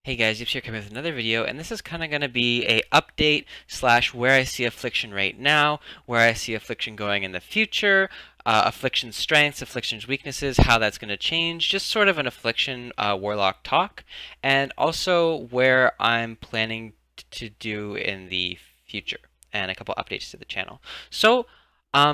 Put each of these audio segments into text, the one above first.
Hey guys, Yips here coming with another video, and this is kind of going to be a update slash where I see affliction right now, where I see affliction going in the future, affliction's strengths, affliction's weaknesses, how that's going to change, just sort of an affliction warlock talk, and also where I'm planning to do in the future, and a couple updates to the channel. So,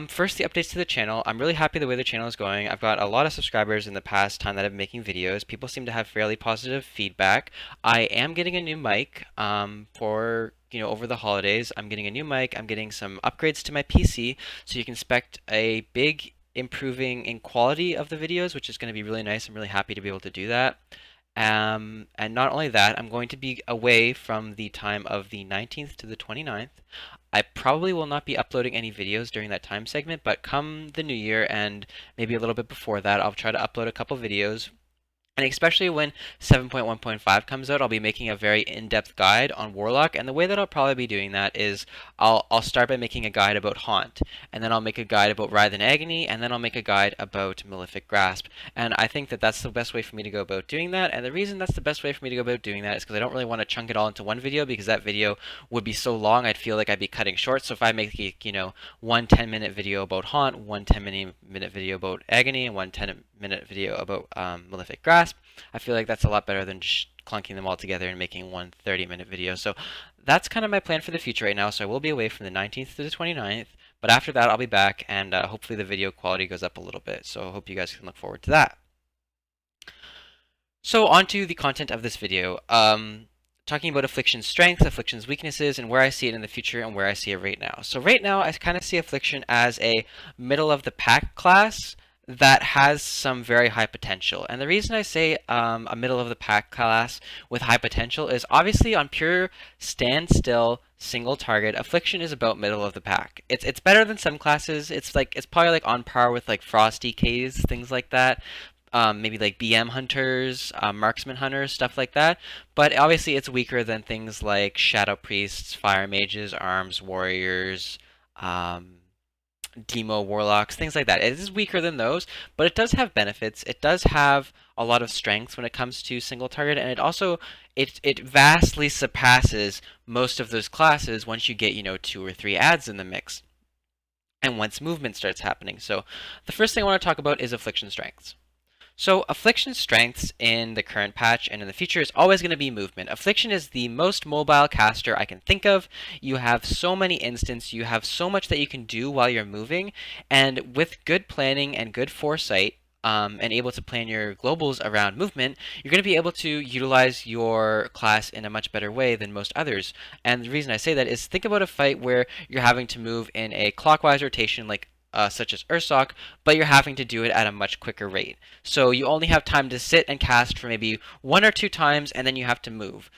first, the updates to the channel. I'm really happy the way the channel is going. I've got a lot of subscribers in the past time that I've been making videos. People seem to have fairly positive feedback. I am getting a new mic for over the holidays. I'm getting a new mic. I'm getting some upgrades to my PC, so you can expect a big improving in quality of the videos, which is going to be really nice. I'm really happy to be able to do that. And not only that, I'm going to be away from the time of the 19th to the 29th. I probably will not be uploading any videos during that time segment, but come the new year and maybe a little bit before that, I'll try to upload a couple videos. And especially when 7.1.5 comes out, I'll be making a very in-depth guide on Warlock. And the way that I'll probably be doing that is I'll start by making a guide about Haunt, and then I'll make a guide about Writhe and Agony, and then I'll make a guide about Malefic Grasp. And I think that that's the best way for me to go about doing that. And the reason that's the best way for me to go about doing that is because I don't really want to chunk it all into one video, because that video would be so long I'd feel like I'd be cutting short. So if I make one 10-minute video about Haunt, one 10-minute video about Agony, and one 10-minute video about Malefic Grasp, I feel like that's a lot better than just clunking them all together and making one 30-minute video. So that's kind of my plan for the future right now. So I will be away from the 19th to the 29th, but after that I'll be back, and hopefully the video quality goes up a little bit. So I hope you guys can look forward to that. So on to the content of this video. Talking about Affliction's strengths, Affliction's weaknesses, and where I see it in the future and where I see it right now. So right now I kind of see Affliction as a middle of the pack class that has some very high potential. And the reason I say a middle of the pack class with high potential is obviously on pure standstill single target, Affliction is about middle of the pack. It's better than some classes. It's probably like on par with like Frosty K's, things like that. Maybe like BM hunters, marksman hunters, stuff like that. But obviously it's weaker than things like shadow priests, fire mages, arms warriors, demo warlocks, things like that. It is weaker than those, but it does have benefits. It does have a lot of strengths when it comes to single target, and it also it vastly surpasses most of those classes once you get 2 or 3 adds in the mix, and once movement starts happening. So the first thing I want to talk about is affliction strengths. So Affliction's strengths in the current patch and in the future is always going to be movement. Affliction is the most mobile caster I can think of. You have so many instants, you have so much that you can do while you're moving, and with good planning and good foresight, and able to plan your globals around movement, you're going to be able to utilize your class in a much better way than most others. And the reason I say that is think about a fight where you're having to move in a clockwise rotation like such as Ursoc, but you're having to do it at a much quicker rate. So you only have time to sit and cast for maybe 1 or 2 times, and then you have to move.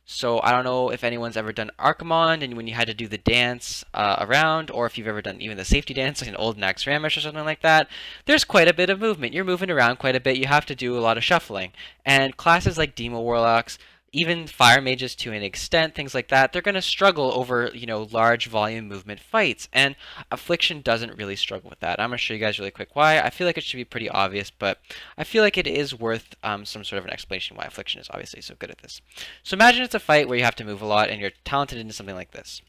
So I don't know if anyone's ever done Archimond, and when you had to do the dance around, or if you've ever done even the safety dance, like an old Nax Ramish or something like that. There's quite a bit of movement. You're moving around quite a bit. You have to do a lot of shuffling. And classes like Demo Warlocks, even fire mages to an extent, things like that, they're going to struggle over, large volume movement fights. And Affliction doesn't really struggle with that. I'm going to show you guys really quick why. I feel like it should be pretty obvious, but I feel like it is worth some sort of an explanation why Affliction is obviously so good at this. So imagine it's a fight where you have to move a lot and you're talented into something like this.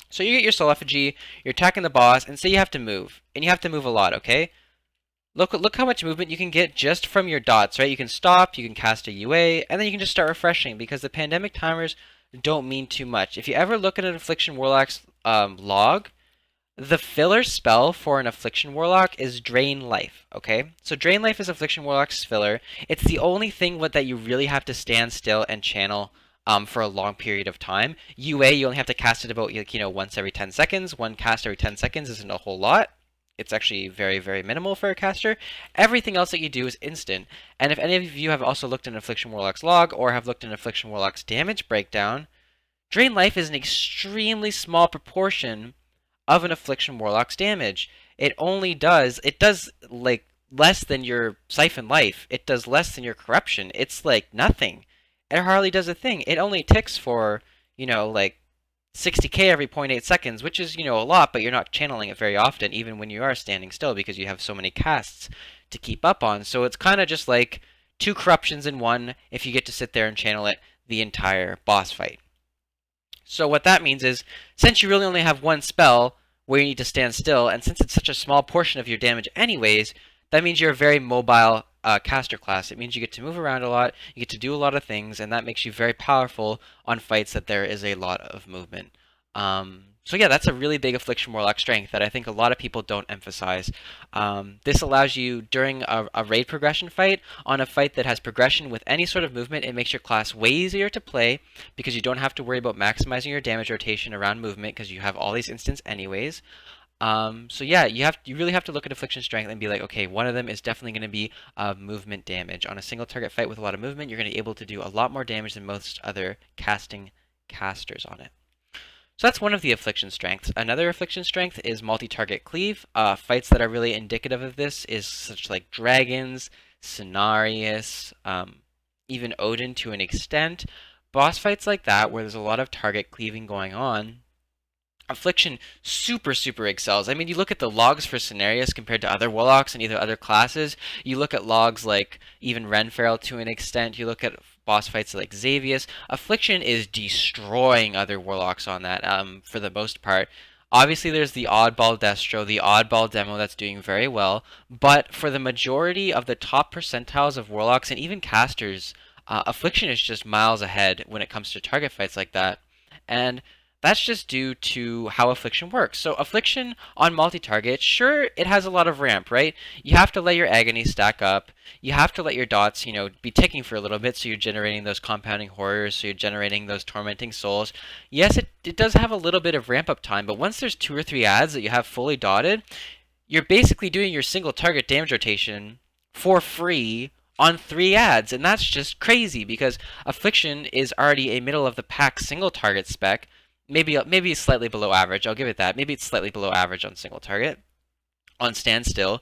So you get your soul effigy, you're attacking the boss, and say you have to move. And you have to move a lot, okay? Look how much movement you can get just from your dots, right? You can stop, you can cast a UA, and then you can just start refreshing, because the pandemic timers don't mean too much. If you ever look at an Affliction Warlock's log, the filler spell for an Affliction Warlock is Drain Life, okay? So Drain Life is Affliction Warlock's filler. It's the only thing that you really have to stand still and channel for a long period of time. UA, you only have to cast it about once every 10 seconds. One cast every 10 seconds isn't a whole lot. It's actually very, very minimal for a caster. Everything else that you do is instant. And if any of you have also looked in Affliction Warlock's log, or have looked in Affliction Warlock's damage breakdown, Drain Life is an extremely small proportion of an Affliction Warlock's damage. It does like less than your Siphon Life. It does less than your Corruption. It's like nothing. It hardly does a thing. It only ticks for, like 60k every 0.8 seconds, which is, a lot, but you're not channeling it very often, even when you are standing still, because you have so many casts to keep up on. So it's kind of just like 2 corruptions in one if you get to sit there and channel it the entire boss fight. So what that means is, since you really only have one spell where you need to stand still, and since it's such a small portion of your damage anyways, that means you're a very mobile caster class. It means you get to move around a lot, you get to do a lot of things, and that makes you very powerful on fights that there is a lot of movement. So yeah, that's a really big Affliction Warlock strength that I think a lot of people don't emphasize. This allows you, during a raid progression fight, on a fight that has progression with any sort of movement, it makes your class way easier to play because you don't have to worry about maximizing your damage rotation around movement because you have all these instants anyways. So yeah, you really have to look at Affliction Strength and be like, okay, one of them is definitely going to be movement damage. On a single target fight with a lot of movement, you're going to be able to do a lot more damage than most other casters on it. So that's one of the Affliction Strengths. Another Affliction Strength is multi-target cleave. Fights that are really indicative of this is such like Dragons, Cenarius, even Odin to an extent. Boss fights like that, where there's a lot of target cleaving going on, Affliction super excels. I mean, you look at the logs for Cenarius compared to other Warlocks and either other classes. You look at logs like even Renferal to an extent. You look at boss fights like Xavius. Affliction is destroying other Warlocks on that for the most part. Obviously, there's the oddball Destro, the oddball Demo that's doing very well. But for the majority of the top percentiles of Warlocks and even casters, Affliction is just miles ahead when it comes to target fights like that. And that's just due to how Affliction works. So Affliction on multi-target, sure, it has a lot of ramp, right? You have to let your agony stack up. You have to let your dots, be ticking for a little bit so you're generating those compounding horrors, so you're generating those tormenting souls. Yes, it does have a little bit of ramp up time, but once there's 2 or 3 adds that you have fully dotted, you're basically doing your single target damage rotation for free on 3 adds, and that's just crazy because Affliction is already a middle of the pack single target spec. Maybe slightly below average. I'll give it that. Maybe it's slightly below average on single target, on standstill,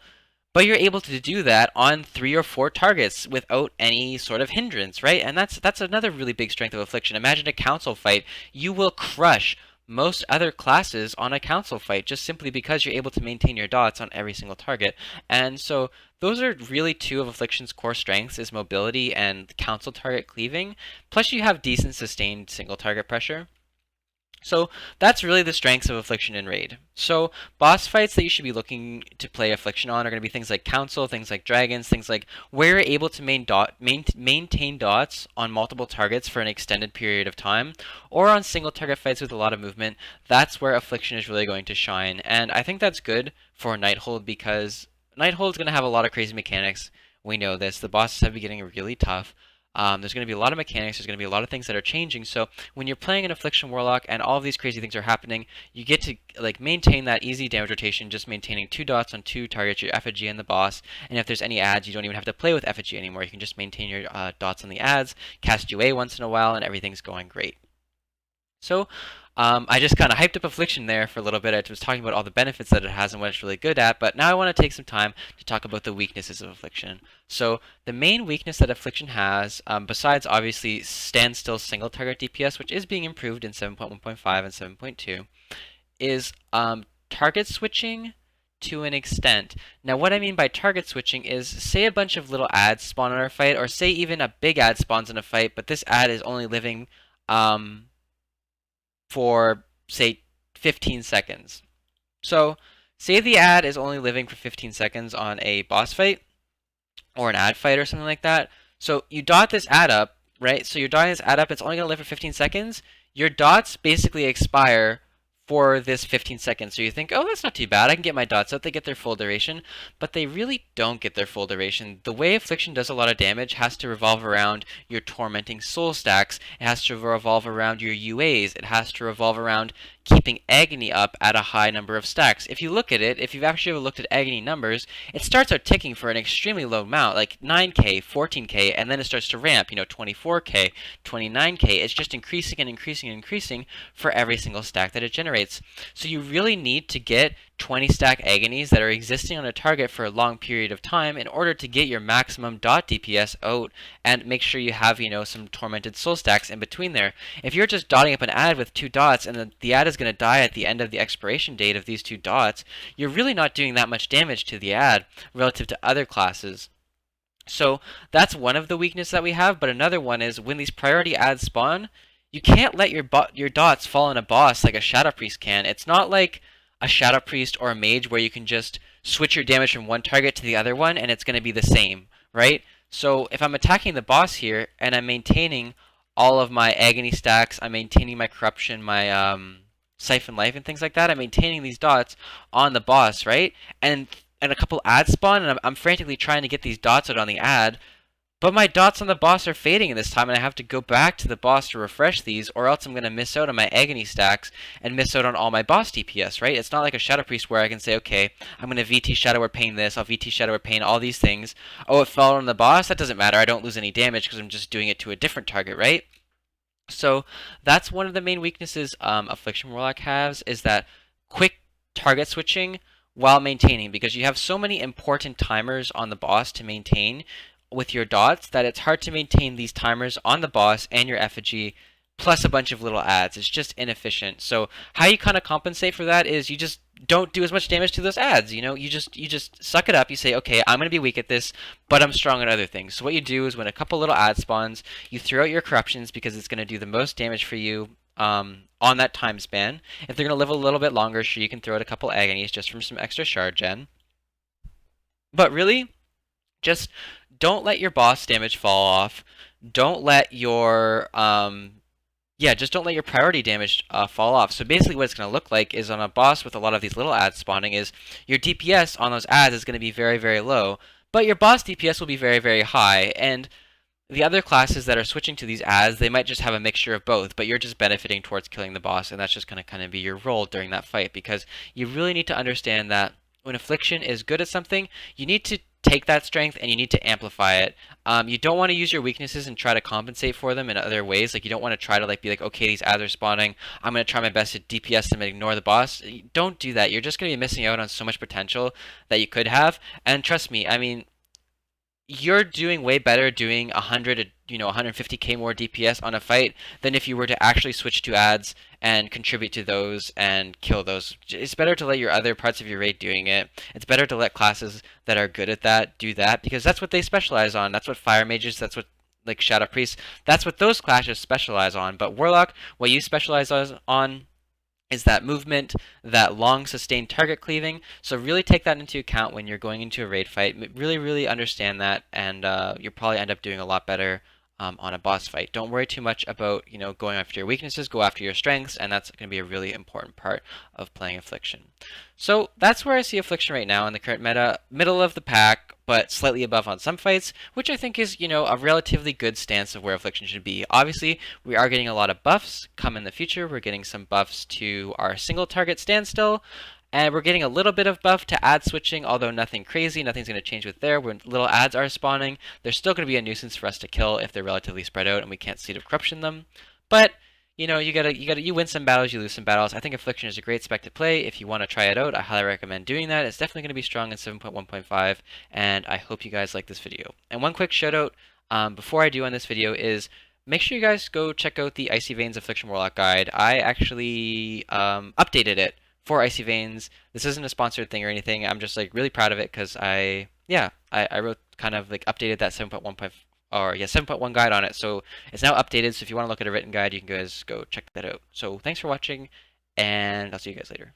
but you're able to do that on 3 or 4 targets without any sort of hindrance, right? And that's another really big strength of Affliction. Imagine a council fight. You will crush most other classes on a council fight just simply because you're able to maintain your dots on every single target. And so those are really 2 of Affliction's core strengths, is mobility and council target cleaving. Plus you have decent sustained single target pressure. So that's really the strengths of Affliction in Raid. So boss fights that you should be looking to play Affliction on are going to be things like Council, things like Dragons, things like where you're able to maintain dots on multiple targets for an extended period of time, or on single target fights with a lot of movement. That's where Affliction is really going to shine. And I think that's good for Nighthold because Nighthold is going to have a lot of crazy mechanics. We know this. The bosses have been getting really tough. There's going to be a lot of mechanics, there's going to be a lot of things that are changing, so when you're playing an Affliction Warlock and all of these crazy things are happening, you get to maintain that easy damage rotation, just maintaining 2 dots on 2 targets, your effigy and the boss, and if there's any adds, you don't even have to play with effigy anymore, you can just maintain your dots on the adds, cast UA once in a while, and everything's going great. So, I just kind of hyped up Affliction there for a little bit. I was talking about all the benefits that it has and what it's really good at, but now I want to take some time to talk about the weaknesses of Affliction. So the main weakness that Affliction has, besides obviously standstill single target DPS, which is being improved in 7.1.5 and 7.2, is target switching to an extent. Now what I mean by target switching is, say a bunch of little adds spawn in our fight, or say even a big ad spawns in a fight, but this ad is only living for, say, 15 seconds. So, say the ad is only living for 15 seconds on a boss fight, or an ad fight or something like that. So, you dot this ad up, right? So, you're dotting this ad up, it's only going to live for 15 seconds. Your dots basically expire for this 15 seconds. So you think, oh, that's not too bad. I can get my dots out. They get their full duration. But they really don't get their full duration. The way Affliction does a lot of damage has to revolve around your tormenting soul stacks. It has to revolve around your UAs. It has to revolve around keeping agony up at a high number of stacks. If you look at it, if you've actually ever looked at agony numbers, it starts out ticking for an extremely low amount, like 9k, 14k, and then it starts to ramp, 24k, 29k. It's just increasing and increasing and increasing for every single stack that it generates. So you really need to get 20 stack agonies that are existing on a target for a long period of time in order to get your maximum dot DPS out and make sure you have, some tormented soul stacks in between there. If you're just dotting up an ad with 2 dots and the ad is going to die at the end of the expiration date of these 2 dots, you're really not doing that much damage to the ad relative to other classes. So that's one of the weaknesses that we have, but another one is when these priority ads spawn, you can't let your dots fall on a boss like a Shadow Priest can. It's not like a Shadow Priest or a Mage where you can just switch your damage from one target to the other one and it's going to be the same, right? So if I'm attacking the boss here and I'm maintaining all of my agony stacks, I'm maintaining my corruption, my siphon life and things like that, I'm maintaining these dots on the boss, right? And a couple ads spawn, and I'm frantically trying to get these dots out on the ad, but my dots on the boss are fading in this time, and I have to go back to the boss to refresh these, or else I'm going to miss out on my agony stacks and miss out on all my boss DPS, right? It's not like a Shadow Priest where I can say, okay, I'm going to VT Shadow Word Pain this, I'll VT Shadow Word Pain all these things. Oh, it fell on the boss? That doesn't matter. I don't lose any damage because I'm just doing it to a different target, right? So that's one of the main weaknesses Affliction Warlock has, is that quick target switching while maintaining, because you have so many important timers on the boss to maintain with your dots that it's hard to maintain these timers on the boss and your effigy plus a bunch of little ads. It's just inefficient. So how you kind of compensate for that is you just don't do as much damage to those ads. You know, you just suck it up. You say, okay, I'm gonna be weak at this, but I'm strong at other things. So what you do is when a couple little ad spawns, you throw out your corruptions because it's gonna do the most damage for you on that time span. If they're gonna live a little bit longer, sure, you can throw out a couple agonies just from some extra shard gen. But really, just don't let your boss damage fall off. Don't let your yeah, just don't let your priority damage fall off. So basically what it's going to look like is on a boss with a lot of these little ads spawning is your DPS on those ads is going to be very, very low, but your boss DPS will be very, very high. And the other classes that are switching to these ads, they might just have a mixture of both, but you're just benefiting towards killing the boss, and that's just going to kind of be your role during that fight, because you really need to understand that when Affliction is good at something, you need to take that strength and you need to amplify it. You don't want to use your weaknesses and try to compensate for them in other ways. Like you don't want to try to like be like, okay, these ads are spawning. I'm going to try my best to DPS them and ignore the boss. Don't do that. You're just going to be missing out on so much potential that you could have. And trust me, I mean, you're doing way better doing 100, 150k more DPS on a fight than if you were to actually switch to ads and contribute to those and kill those. It's better to let your other parts of your raid doing it. It's better to let classes that are good at that do that, because that's what they specialize on. That's what fire mages, that's what like shadow priests, that's what those classes specialize on. But warlock, what you specialize on is that movement, that long sustained target cleaving. So really take that into account when you're going into a raid fight. Really, really understand that, and you'll probably end up doing a lot better on a boss fight. Don't worry too much about going after your weaknesses. Go after your strengths, and that's going to be a really important part of playing Affliction. So that's where I see Affliction right now in the current meta, middle of the pack, but slightly above on some fights, which I think is, a relatively good stance of where Affliction should be. Obviously, we are getting a lot of buffs come in the future. We're getting some buffs to our single target standstill, and we're getting a little bit of buff to ad switching, although nothing crazy. Nothing's going to change with there. When little ads are spawning, they're still going to be a nuisance for us to kill if they're relatively spread out and we can't Seed of Corruption them. But you win some battles, you lose some battles. I think Affliction is a great spec to play. If you want to try it out, I highly recommend doing that. It's definitely going to be strong in 7.1.5, and I hope you guys like this video. And one quick shout out before I do on this video is make sure you guys go check out the Icy Veins Affliction Warlock guide. I actually updated it for Icy Veins. This isn't a sponsored thing or anything. I'm just like really proud of it because I wrote kind of like updated that 7.1 guide on it. So it's now updated. So if you want to look at a written guide, you can guys go check that out. So thanks for watching, and I'll see you guys later.